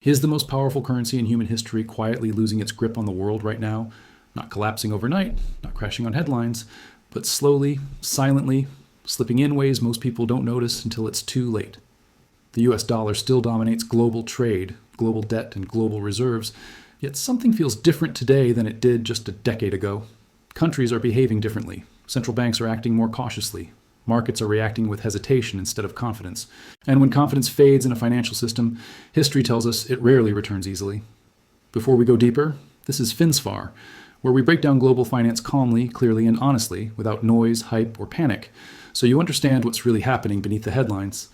Is the most powerful currency in human history quietly losing its grip on the world right now? Not collapsing overnight, not crashing on headlines, but slowly, silently, slipping in ways most people don't notice until it's too late. The US dollar still dominates global trade, global debt, and global reserves, yet something feels different today than it did just a decade ago. Countries are behaving differently. Central banks are acting more cautiously. Markets are reacting with hesitation instead of confidence. And when confidence fades in a financial system, history tells us it rarely returns easily. Before we go deeper, this is FINSFAR, where we break down global finance calmly, clearly, and honestly, without noise, hype, or panic, so you understand what's really happening beneath the headlines.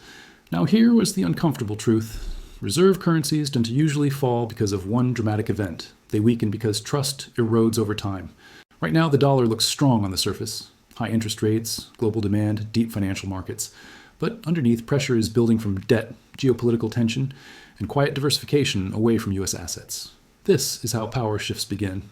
Now here was the uncomfortable truth. Reserve currencies don't usually fall because of one dramatic event. They weaken because trust erodes over time. Right now, the dollar looks strong on the surface. High interest rates, global demand, deep financial markets. But underneath, pressure is building from debt, geopolitical tension, and quiet diversification away from U.S. assets. This is how power shifts begin.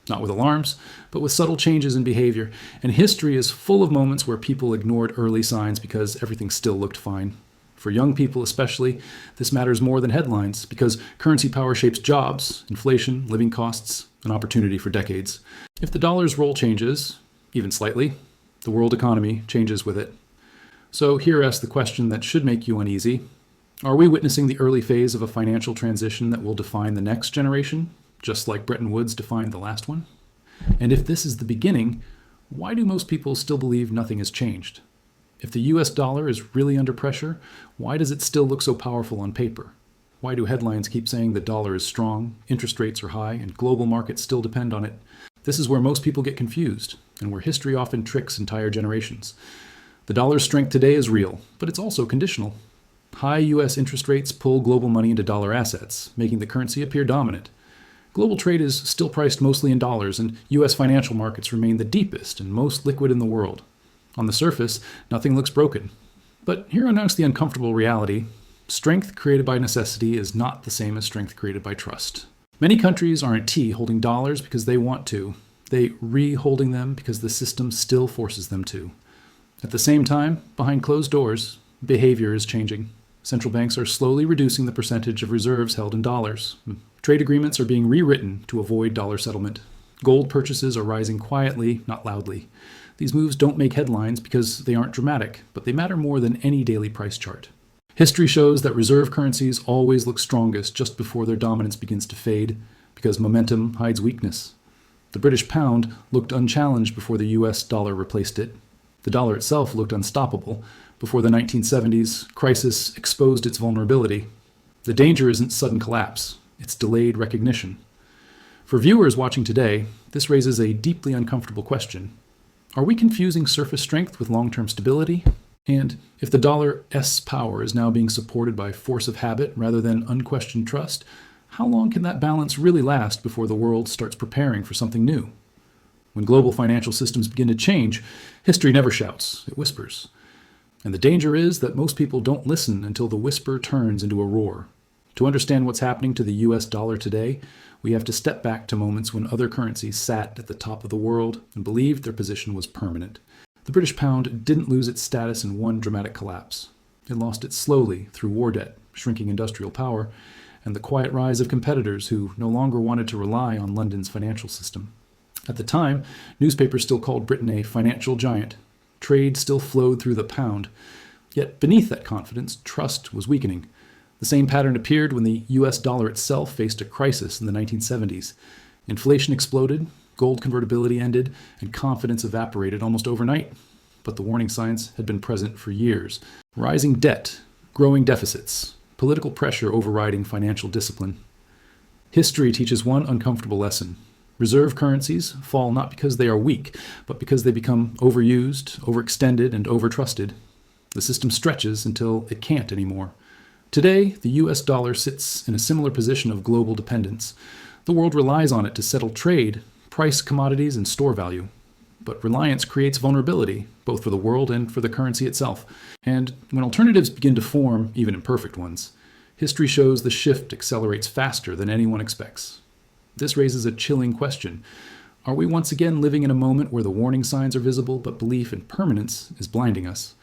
Not with alarms, but with subtle changes in behavior. And history is full of moments where people ignored early signs because everything still looked fine. For young people especially, this matters more than headlines because currency power shapes jobs, inflation, living costs, and opportunity for decades. If the dollar's role changes, even slightly, the world economy changes with it. So here asks the question that should make you uneasy. Are we witnessing the early phase of a financial transition that will define the next generation, just like Bretton Woods defined the last one? And if this is the beginning, why do most people still believe nothing has changed? If the US dollar is really under pressure, why does it still look so powerful on paper? Why do headlines keep saying the dollar is strong, interest rates are high, and global markets still depend on it? This is where most people get confused, and where history often tricks entire generations. The dollar's strength today is real, but it's also conditional. High US interest rates pull global money into dollar assets, making the currency appear dominant. Global trade is still priced mostly in dollars, and US financial markets remain the deepest and most liquid in the world. On the surface, nothing looks broken. But here announced the uncomfortable reality. Strength created by necessity is not the same as strength created by trust. Many countries aren't holding dollars because they want to. They re-holding them because the system still forces them to. At the same time, behind closed doors, behavior is changing. Central banks are slowly reducing the percentage of reserves held in dollars. Trade agreements are being rewritten to avoid dollar settlement. Gold purchases are rising quietly, not loudly. These moves don't make headlines because they aren't dramatic, but they matter more than any daily price chart. History shows that reserve currencies always look strongest just before their dominance begins to fade, because momentum hides weakness. The British pound looked unchallenged before the US dollar replaced it. The dollar itself looked unstoppable before the 1970s crisis exposed its vulnerability. The danger isn't sudden collapse, it's delayed recognition. For viewers watching today, this raises a deeply uncomfortable question. Are we confusing surface strength with long-term stability? And if the dollar's power is now being supported by force of habit rather than unquestioned trust, how long can that balance really last before the world starts preparing for something new? When global financial systems begin to change, history never shouts, it whispers. And the danger is that most people don't listen until the whisper turns into a roar. To understand what's happening to the US dollar today, we have to step back to moments when other currencies sat at the top of the world and believed their position was permanent. The British pound didn't lose its status in one dramatic collapse. It lost it slowly through war debt, shrinking industrial power, and the quiet rise of competitors who no longer wanted to rely on London's financial system. At the time, newspapers still called Britain a financial giant. Trade still flowed through the pound. Yet beneath that confidence, trust was weakening. The same pattern appeared when the US dollar itself faced a crisis in the 1970s. Inflation exploded, gold convertibility ended, and confidence evaporated almost overnight. But the warning signs had been present for years. Rising debt, growing deficits, political pressure overriding financial discipline. History teaches one uncomfortable lesson. Reserve currencies fall not because they are weak, but because they become overused, overextended, and overtrusted. The system stretches until it can't anymore. Today, the US dollar sits in a similar position of global dependence. The world relies on it to settle trade, price commodities, and store value. But reliance creates vulnerability, both for the world and for the currency itself. And when alternatives begin to form, even imperfect ones, history shows the shift accelerates faster than anyone expects. This raises a chilling question. Are we once again living in a moment where the warning signs are visible, but belief in permanence is blinding us?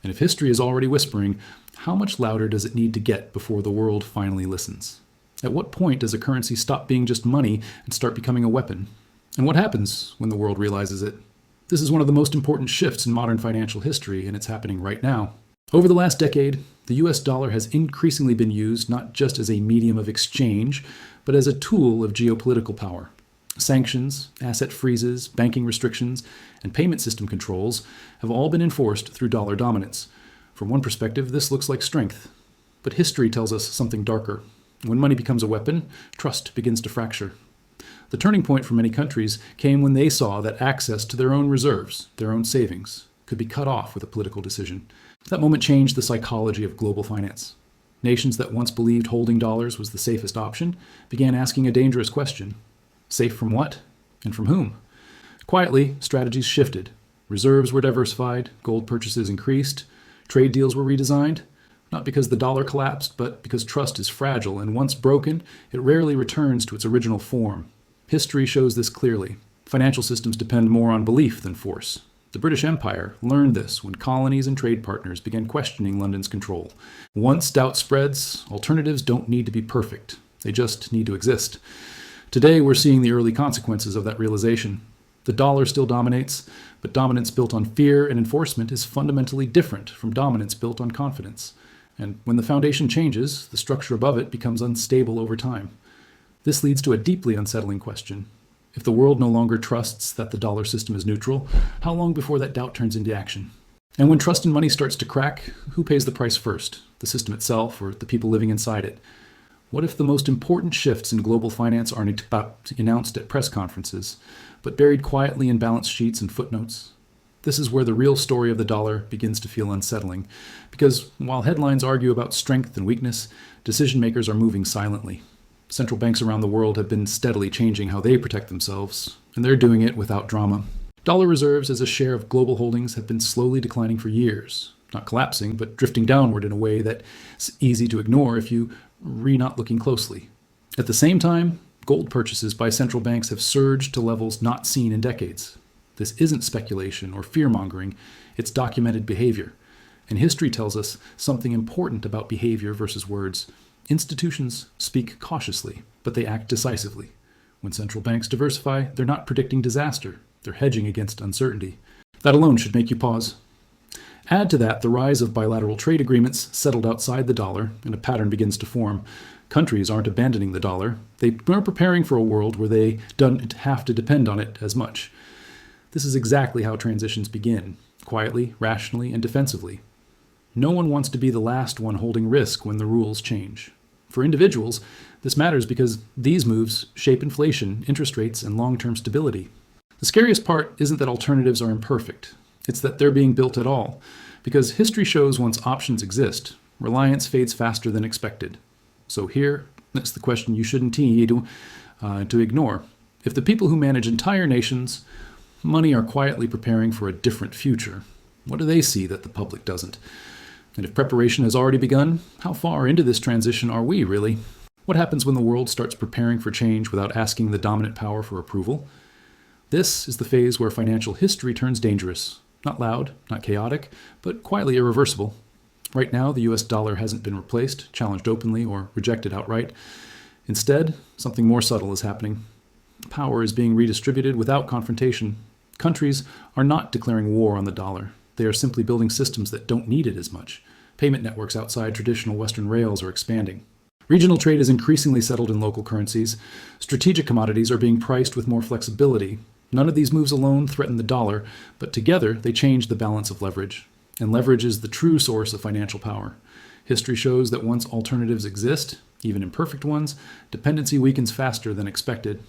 And if history is already whispering, how much louder does it need to get before the world finally listens? At what point does a currency stop being just money and start becoming a weapon? And what happens when the world realizes it? This is one of the most important shifts in modern financial history, and it's happening right now. Over the last decade, the US dollar has increasingly been used not just as a medium of exchange, but as a tool of geopolitical power. Sanctions, asset freezes, banking restrictions, and payment system controls have all been enforced through dollar dominance. From one perspective, this looks like strength. But history tells us something darker. When money becomes a weapon, trust begins to fracture. The turning point for many countries came when they saw that access to their own reserves, their own savings, could be cut off with a political decision. That moment changed the psychology of global finance. Nations that once believed holding dollars was the safest option began asking a dangerous question. Safe from what? And from whom? Quietly, strategies shifted. Reserves were diversified, gold purchases increased, trade deals were redesigned, not because the dollar collapsed, but because trust is fragile, and once broken, it rarely returns to its original form. History shows this clearly. Financial systems depend more on belief than force. The British Empire learned this when colonies and trade partners began questioning London's control. Once doubt spreads, alternatives don't need to be perfect. They just need to exist. Today, we're seeing the early consequences of that realization. The dollar still dominates, but dominance built on fear and enforcement is fundamentally different from dominance built on confidence. And when the foundation changes, the structure above it becomes unstable over time. This leads to a deeply unsettling question. If the world no longer trusts that the dollar system is neutral, how long before that doubt turns into action? And when trust in money starts to crack, who pays the price first? The system itself or the people living inside it? What if the most important shifts in global finance aren't announced at press conferences, but buried quietly in balance sheets and footnotes? This is where the real story of the dollar begins to feel unsettling, because while headlines argue about strength and weakness, decision makers are moving silently. Central banks around the world have been steadily changing how they protect themselves, and they're doing it without drama. Dollar reserves as a share of global holdings have been slowly declining for years, not collapsing, but drifting downward in a way that's easy to ignore if you not looking closely. At the same time, gold purchases by central banks have surged to levels not seen in decades. This isn't speculation or fear-mongering, it's documented behavior. And history tells us something important about behavior versus words. Institutions speak cautiously, but they act decisively. When central banks diversify, they're not predicting disaster, they're hedging against uncertainty. That alone should make you pause. Add to that the rise of bilateral trade agreements settled outside the dollar, and a pattern begins to form. Countries aren't abandoning the dollar, they are preparing for a world where they don't have to depend on it as much. This is exactly how transitions begin, quietly, rationally, and defensively. No one wants to be the last one holding risk when the rules change. For individuals, this matters because these moves shape inflation, interest rates, and long-term stability. The scariest part isn't that alternatives are imperfect. It's that they're being built at all. Because history shows once options exist, reliance fades faster than expected. So here, that's the question you shouldn't need to ignore. If the people who manage entire nations, money are quietly preparing for a different future, what do they see that the public doesn't? And if preparation has already begun, how far into this transition are we, really? What happens when the world starts preparing for change without asking the dominant power for approval? This is the phase where financial history turns dangerous. Not loud, not chaotic, but quietly irreversible. Right now, the US dollar hasn't been replaced, challenged openly, or rejected outright. Instead, something more subtle is happening. Power is being redistributed without confrontation. Countries are not declaring war on the dollar. They are simply building systems that don't need it as much. Payment networks outside traditional Western rails are expanding. Regional trade is increasingly settled in local currencies. Strategic commodities are being priced with more flexibility. None of these moves alone threaten the dollar, but together they change the balance of leverage. And leverage is the true source of financial power. History shows that once alternatives exist, even imperfect ones, dependency weakens faster than expected.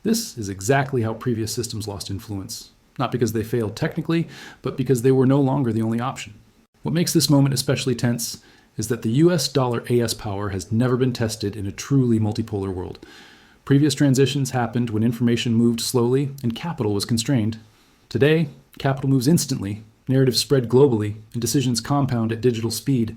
This is exactly how previous systems lost influence. Not because they failed technically, but because they were no longer the only option. What makes this moment especially tense is that the US dollar AS power has never been tested in a truly multipolar world. Previous transitions happened when information moved slowly and capital was constrained. Today, capital moves instantly, narratives spread globally, and decisions compound at digital speed.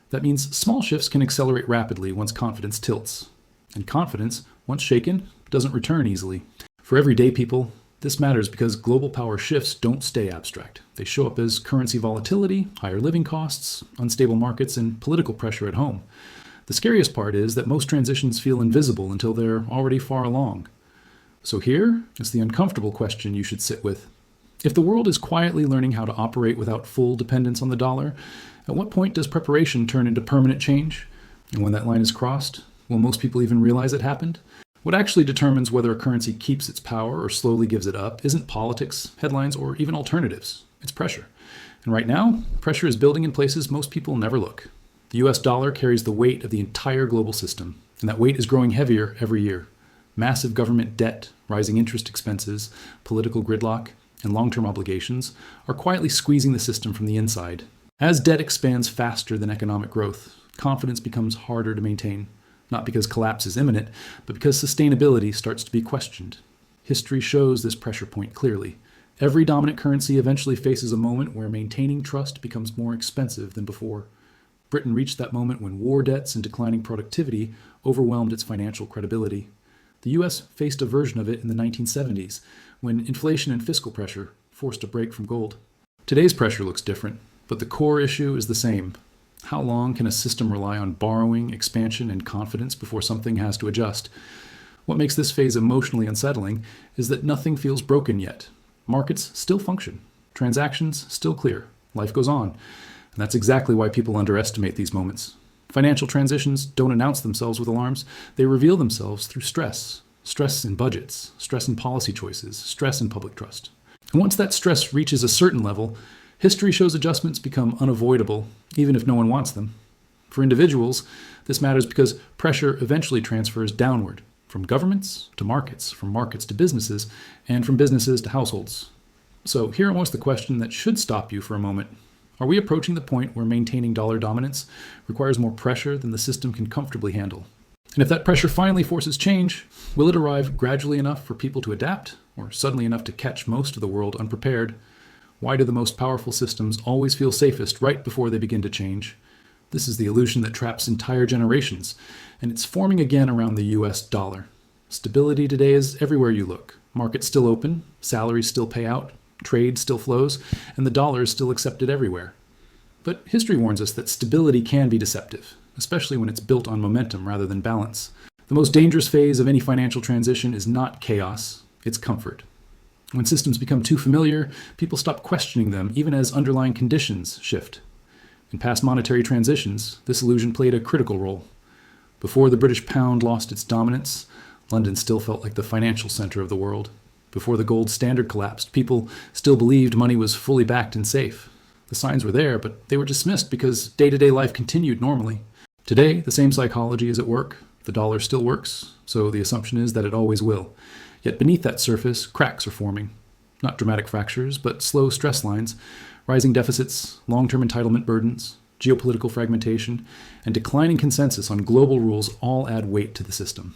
That means small shifts can accelerate rapidly once confidence tilts. And confidence, once shaken, doesn't return easily. For everyday people, this matters because global power shifts don't stay abstract. They show up as currency volatility, higher living costs, unstable markets, and political pressure at home. The scariest part is that most transitions feel invisible until they're already far along. So here is the uncomfortable question you should sit with. If the world is quietly learning how to operate without full dependence on the dollar, at what point does preparation turn into permanent change? And when that line is crossed, will most people even realize it happened? What actually determines whether a currency keeps its power or slowly gives it up isn't politics, headlines, or even alternatives. It's pressure. And right now, pressure is building in places most people never look. The US dollar carries the weight of the entire global system, and that weight is growing heavier every year. Massive government debt, rising interest expenses, political gridlock, and long-term obligations are quietly squeezing the system from the inside. As debt expands faster than economic growth, confidence becomes harder to maintain, not because collapse is imminent, but because sustainability starts to be questioned. History shows this pressure point clearly. Every dominant currency eventually faces a moment where maintaining trust becomes more expensive than before. Britain reached that moment when war debts and declining productivity overwhelmed its financial credibility. The US faced a version of it in the 1970s, when inflation and fiscal pressure forced a break from gold. Today's pressure looks different, but the core issue is the same. How long can a system rely on borrowing, expansion, and confidence before something has to adjust? What makes this phase emotionally unsettling is that nothing feels broken yet. Markets still function. Transactions still clear. Life goes on. And that's exactly why people underestimate these moments. Financial transitions don't announce themselves with alarms. They reveal themselves through stress. Stress in budgets, stress in policy choices, stress in public trust. And once that stress reaches a certain level, history shows adjustments become unavoidable, even if no one wants them. For individuals, this matters because pressure eventually transfers downward, from governments to markets, from markets to businesses, and from businesses to households. So here was the question that should stop you for a moment. Are we approaching the point where maintaining dollar dominance requires more pressure than the system can comfortably handle? And if that pressure finally forces change, will it arrive gradually enough for people to adapt, or suddenly enough to catch most of the world unprepared? Why do the most powerful systems always feel safest right before they begin to change? This is the illusion that traps entire generations, and it's forming again around the US dollar. Stability today is everywhere you look. Markets still open, salaries still pay out, trade still flows, and the dollar is still accepted everywhere. But history warns us that stability can be deceptive, especially when it's built on momentum rather than balance. The most dangerous phase of any financial transition is not chaos, it's comfort. When systems become too familiar, people stop questioning them, even as underlying conditions shift. In past monetary transitions, this illusion played a critical role. Before the British pound lost its dominance, London still felt like the financial center of the world. Before the gold standard collapsed, people still believed money was fully backed and safe. The signs were there, but they were dismissed because day-to-day life continued normally. Today, the same psychology is at work. The dollar still works, so the assumption is that it always will. Yet beneath that surface, cracks are forming. Not dramatic fractures, but slow stress lines, rising deficits, long-term entitlement burdens, geopolitical fragmentation, and declining consensus on global rules all add weight to the system.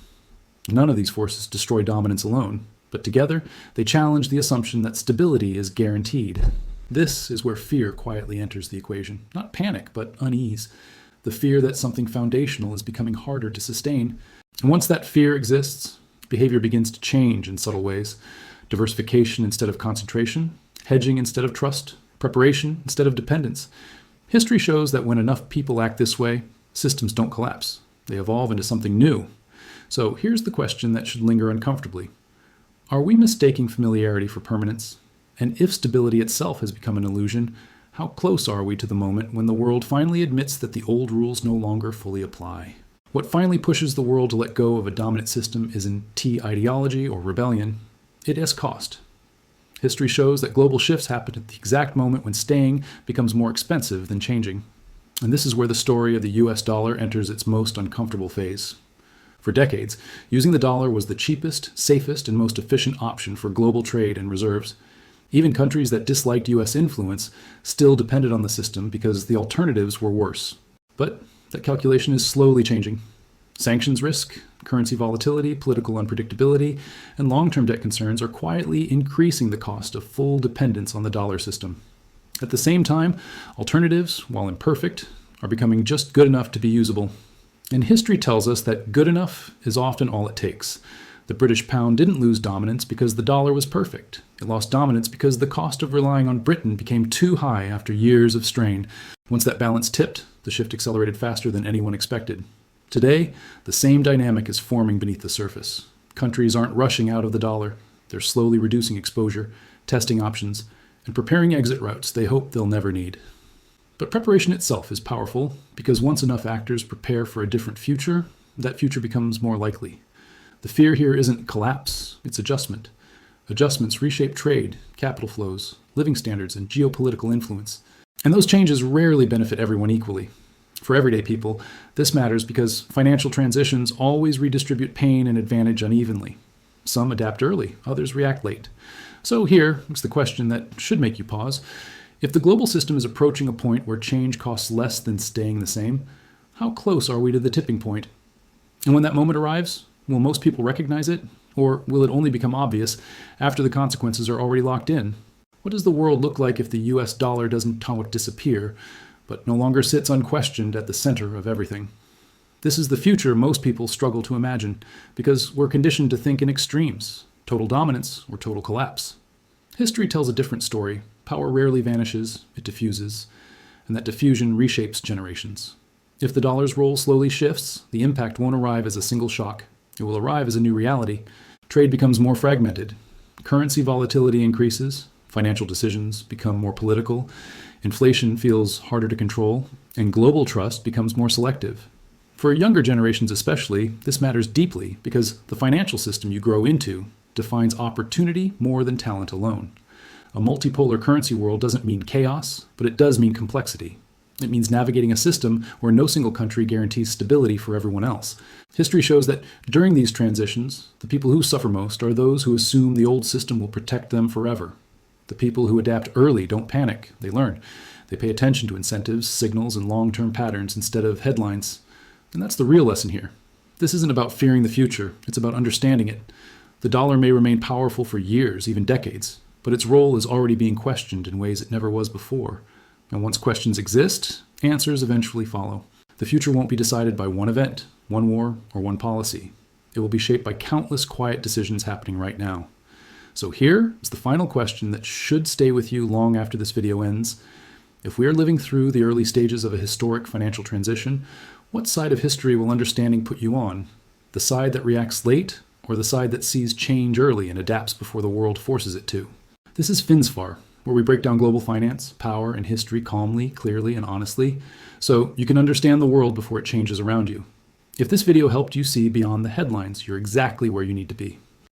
None of these forces destroy dominance alone, but together they challenge the assumption that stability is guaranteed. This is where fear quietly enters the equation. Not panic, but unease. The fear that something foundational is becoming harder to sustain. And once that fear exists, behavior begins to change in subtle ways. Diversification instead of concentration, hedging instead of trust, preparation instead of dependence. History shows that when enough people act this way, systems don't collapse. They evolve into something new. So here's the question that should linger uncomfortably. Are we mistaking familiarity for permanence? And if stability itself has become an illusion, how close are we to the moment when the world finally admits that the old rules no longer fully apply? What finally pushes the world to let go of a dominant system isn't T ideology or rebellion. It is cost. History shows that global shifts happen at the exact moment when staying becomes more expensive than changing. And this is where the story of the US dollar enters its most uncomfortable phase. For decades, using the dollar was the cheapest, safest, and most efficient option for global trade and reserves. Even countries that disliked US influence still depended on the system because the alternatives were worse. But that calculation is slowly changing. Sanctions risk, currency volatility, political unpredictability, and long-term debt concerns are quietly increasing the cost of full dependence on the dollar system. At the same time, alternatives, while imperfect, are becoming just good enough to be usable. And history tells us that good enough is often all it takes. The British pound didn't lose dominance because the dollar was perfect. It lost dominance because the cost of relying on Britain became too high after years of strain. Once that balance tipped, the shift accelerated faster than anyone expected. Today, the same dynamic is forming beneath the surface. Countries aren't rushing out of the dollar. They're slowly reducing exposure, testing options, and preparing exit routes they hope they'll never need. But preparation itself is powerful because once enough actors prepare for a different future, that future becomes more likely. The fear here isn't collapse, it's adjustment. Adjustments reshape trade, capital flows, living standards, and geopolitical influence. And those changes rarely benefit everyone equally. For everyday people, this matters because financial transitions always redistribute pain and advantage unevenly. Some adapt early, others react late. So here is the question that should make you pause. If the global system is approaching a point where change costs less than staying the same, how close are we to the tipping point? And when that moment arrives, will most people recognize it? Or will it only become obvious after the consequences are already locked in? What does the world look like if the US dollar doesn't disappear, but no longer sits unquestioned at the center of everything? This is the future most people struggle to imagine because we're conditioned to think in extremes, total dominance or total collapse. History tells a different story. Power rarely vanishes, it diffuses, and that diffusion reshapes generations. If the dollar's role slowly shifts, the impact won't arrive as a single shock. It will arrive as a new reality. Trade becomes more fragmented. Currency volatility increases. Financial decisions become more political. Inflation feels harder to control. And global trust becomes more selective. For younger generations especially, this matters deeply because the financial system you grow into defines opportunity more than talent alone. A multipolar currency world doesn't mean chaos, but it does mean complexity. It means navigating a system where no single country guarantees stability for everyone else. History shows that during these transitions, the people who suffer most are those who assume the old system will protect them forever. The people who adapt early don't panic, they learn. They pay attention to incentives, signals, and long-term patterns instead of headlines. And that's the real lesson here. This isn't about fearing the future, it's about understanding it. The dollar may remain powerful for years, even decades, but its role is already being questioned in ways it never was before. And once questions exist, answers eventually follow. The future won't be decided by one event, one war, or one policy. It will be shaped by countless quiet decisions happening right now. So here is the final question that should stay with you long after this video ends. If we are living through the early stages of a historic financial transition, what side of history will understanding put you on? The side that reacts late, or the side that sees change early and adapts before the world forces it to? This is FINSFAR, where we break down global finance, power, and history calmly, clearly, and honestly, so you can understand the world before it changes around you. If this video helped you see beyond the headlines, you're exactly where you need to be.